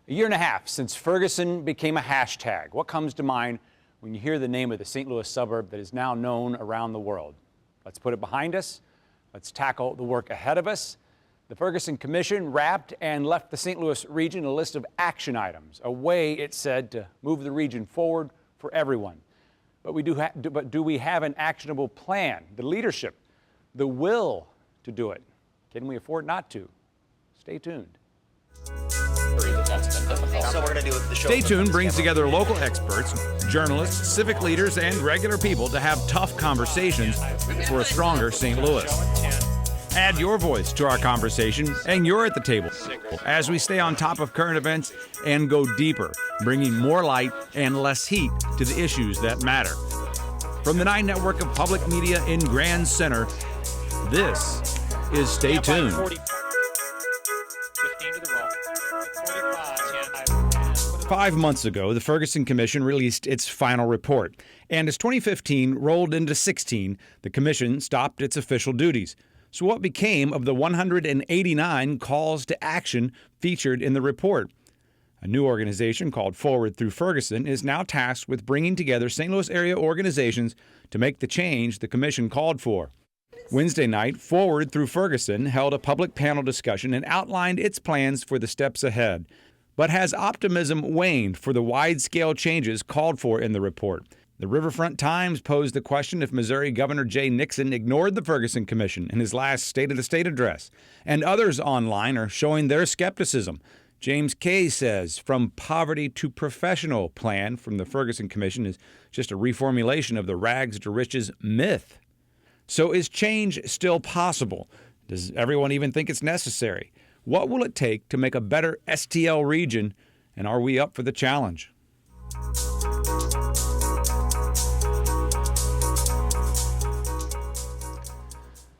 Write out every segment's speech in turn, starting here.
A year and a half since Ferguson became a hashtag. What comes to mind when you hear the name of the St. Louis suburb that is now known around the world? Let's put it behind us. Let's tackle the work ahead of us. The Ferguson Commission wrapped and left the St. Louis region a list of action items, a way, it said, to move the region forward for everyone. But do we have an actionable plan, the leadership, the will to do it? Can we afford not to? Stay tuned. So we're going to do the show. Stay Tuned brings together local experts, journalists, civic leaders, and regular people to have tough conversations for a stronger St. Louis. Add your voice to our conversation, and you're at the table as we stay on top of current events and go deeper, bringing more light and less heat to the issues that matter. From the 9 network of public media in Grand Center, this is Stay Tuned. 5 months ago, the Ferguson Commission released its final report. And as 2015 rolled into 16, the Commission stopped its official duties. So what became of the 189 calls to action featured in the report? A new organization called Forward Through Ferguson is now tasked with bringing together St. Louis area organizations to make the change the Commission called for. Wednesday night, Forward Through Ferguson held a public panel discussion and outlined its plans for the steps ahead. But has optimism waned for the wide-scale changes called for in the report? The Riverfront Times posed the question if Missouri Governor Jay Nixon ignored the Ferguson Commission in his last State of the State address. And others online are showing their skepticism. James Kay says, from poverty to professional plan from the Ferguson Commission is just a reformulation of the rags to riches myth. So is change still possible? Does everyone even think it's necessary? What will it take to make a better STL region, and are we up for the challenge?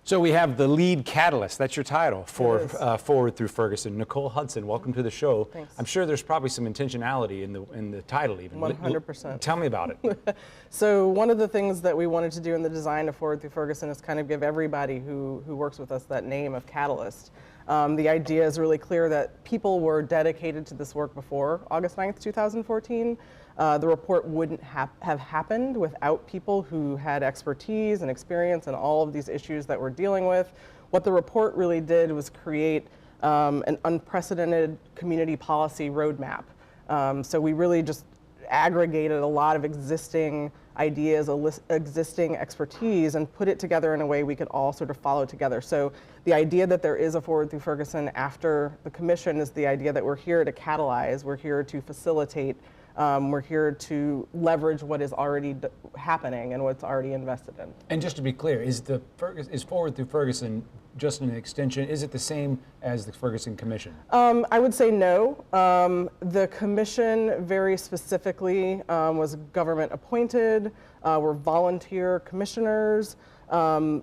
So we have the lead catalyst, that's your title, for Forward Through Ferguson. Nicole Hudson, welcome to the show. Thanks. I'm sure there's probably some intentionality in the title even. 100%. Tell me about it. So one of the things that we wanted to do in the design of Forward Through Ferguson is kind of give everybody who works with us that name of catalyst. The idea is really clear that people were dedicated to this work before August 9th, 2014. The report wouldn't have happened without people who had expertise and experience in all of these issues that we're dealing with. What the report really did was create an unprecedented community policy roadmap. So we really just aggregated a lot of existing ideas, existing expertise, and put it together in a way we could all sort of follow together. So the idea that there is a Forward Through Ferguson after the commission is the idea that we're here to catalyze, we're here to facilitate, we're here to leverage what is already happening and what's already invested in. And just to be clear, is Forward Through Ferguson just an extension? Is it the same as the Ferguson Commission? I would say no. The commission very specifically was government appointed. We're volunteer commissioners. In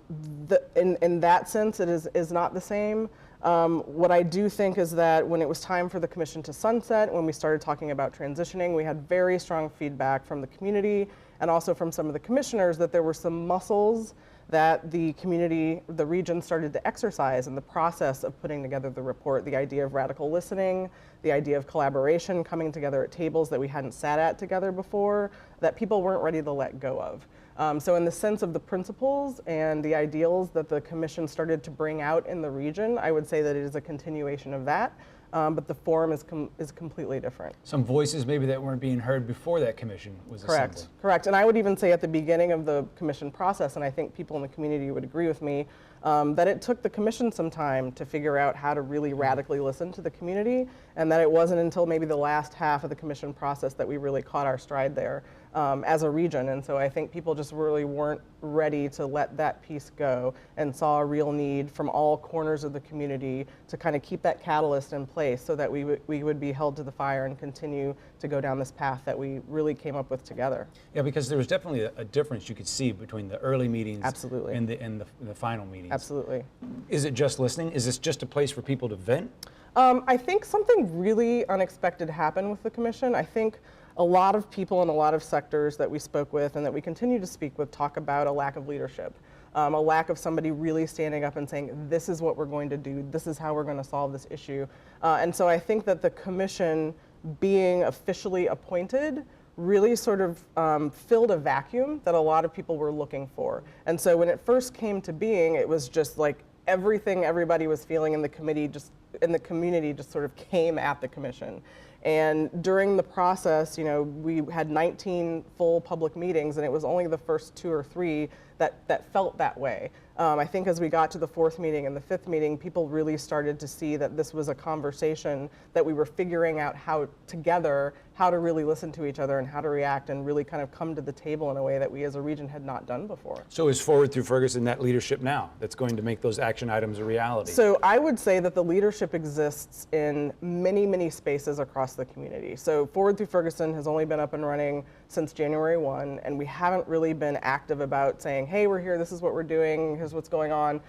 that sense, it is not the same. What I do think is that when it was time for the commission to sunset, when we started talking about transitioning, we had very strong feedback from the community and also from some of the commissioners that there were some muscles that the community, the region started to exercise in the process of putting together the report. The idea of radical listening, the idea of collaboration, coming together at tables that we hadn't sat at together before, that people weren't ready to let go of. So in the sense of the principles and the ideals that the commission started to bring out in the region, I would say that it is a continuation of that. But the forum is completely different. Some voices maybe that weren't being heard before that commission was assembled. Correct. And I would even say at the beginning of the commission process, and I think people in the community would agree with me, that it took the commission some time to figure out how to really radically listen to the community, and that it wasn't until maybe the last half of the commission process that we really caught our stride there as a region. And so I think people just really weren't ready to let that piece go and saw a real need from all corners of the community to kind of keep that catalyst in place so that we would be held to the fire and continue to go down this path that we really came up with together. Yeah, because there was definitely a difference you could see between the early meetings Absolutely. and the final meetings. Absolutely. Is it just listening? Is this just a place for people to vent? I think something really unexpected happened with the commission. I think a lot of people in a lot of sectors that we spoke with and that we continue to speak with talk about a lack of leadership, a lack of somebody really standing up and saying, this is what we're going to do, this is how we're going to solve this issue. And so I think that the commission being officially appointed really sort of filled a vacuum that a lot of people were looking for. And so when it first came to being, it was just like everything everybody was feeling in the community just sort of came at the commission. And during the process, we had 19 full public meetings, and it was only the first 2 or 3 that felt that way. I think as we got to the 4th meeting and the 5th meeting, people really started to see that this was a conversation that we were figuring out how to really listen to each other and how to react and really kind of come to the table in a way that we as a region had not done before. So is Forward Through Ferguson that leadership now that's going to make those action items a reality? So I would say that the leadership exists in many, many spaces across the community. So Forward Through Ferguson has only been up and running since January 1, and we haven't really been active about saying, hey, we're here, this is what we're doing, here's what's going on.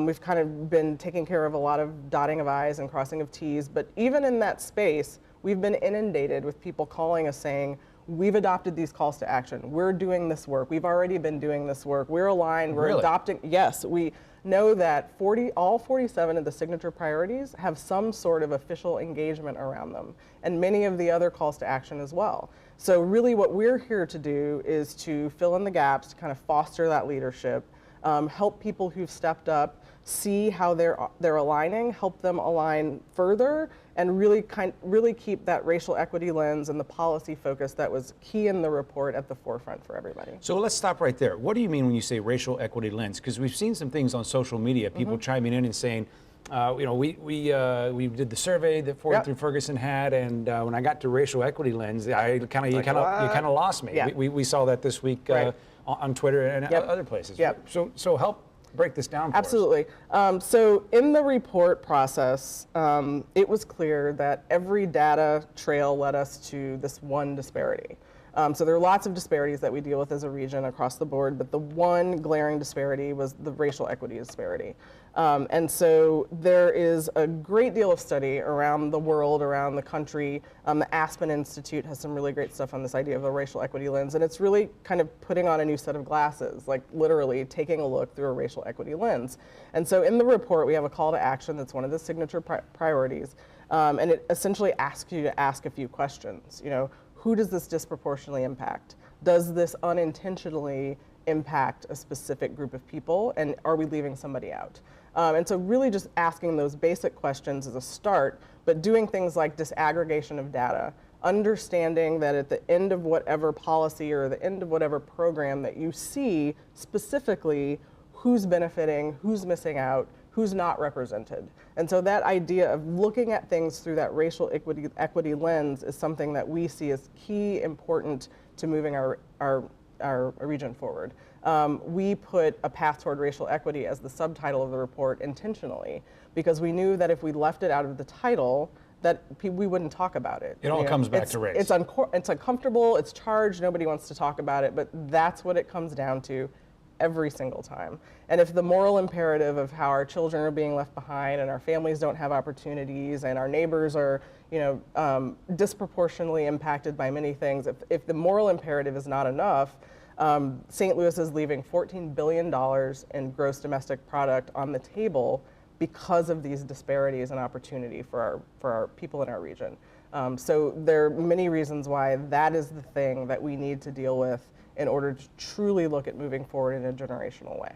We've kind of been taking care of a lot of dotting of I's and crossing of T's, but even in that space, we've been inundated with people calling us saying, we've adopted these calls to action. We're doing this work. We've already been doing this work. We're aligned. We're adopting. Yes, we know that all 47 of the signature priorities have some sort of official engagement around them, and many of the other calls to action as well. So really what we're here to do is to fill in the gaps, to kind of foster that leadership, help people who've stepped up see how they're aligning, help them align further, and really keep that racial equity lens and the policy focus that was key in the report at the forefront for everybody. So let's stop right there. What do you mean when you say racial equity lens? Because we've seen some things on social media, people chiming in and saying, we did the survey that Forward Through Ferguson had, and when I got to racial equity lens, you kind of lost me. Yeah. We saw that this week on Twitter and other places. So help break this down for us. Absolutely. So in the report process, it was clear that every data trail led us to this one disparity. So there are lots of disparities that we deal with as a region across the board, but the one glaring disparity was the racial equity disparity. And so there is a great deal of study around the world, around the country. The Aspen Institute has some really great stuff on this idea of a racial equity lens, and it's really kind of putting on a new set of glasses, like literally taking a look through a racial equity lens. And so in the report, we have a call to action that's one of the signature priorities, and it essentially asks you to ask a few questions. Who does this disproportionately impact? Does this unintentionally impact a specific group of people, and are we leaving somebody out? And so really just asking those basic questions is a start, but doing things like disaggregation of data, understanding that at the end of whatever policy or the end of whatever program that you see specifically who's benefiting, who's missing out, who's not represented. And so that idea of looking at things through that racial equity lens is something that we see as key important to moving our region forward. We put a path toward racial equity as the subtitle of the report intentionally, because we knew that if we left it out of the title, that we wouldn't talk about it. It all comes back to race. It's uncomfortable, it's charged, nobody wants to talk about it, but that's what it comes down to every single time. And if the moral imperative of how our children are being left behind and our families don't have opportunities and our neighbors are disproportionately impacted by many things, if the moral imperative is not enough, St. Louis is leaving $14 billion in gross domestic product on the table because of these disparities and opportunity for our people in our region. So there are many reasons why that is the thing that we need to deal with in order to truly look at moving forward in a generational way.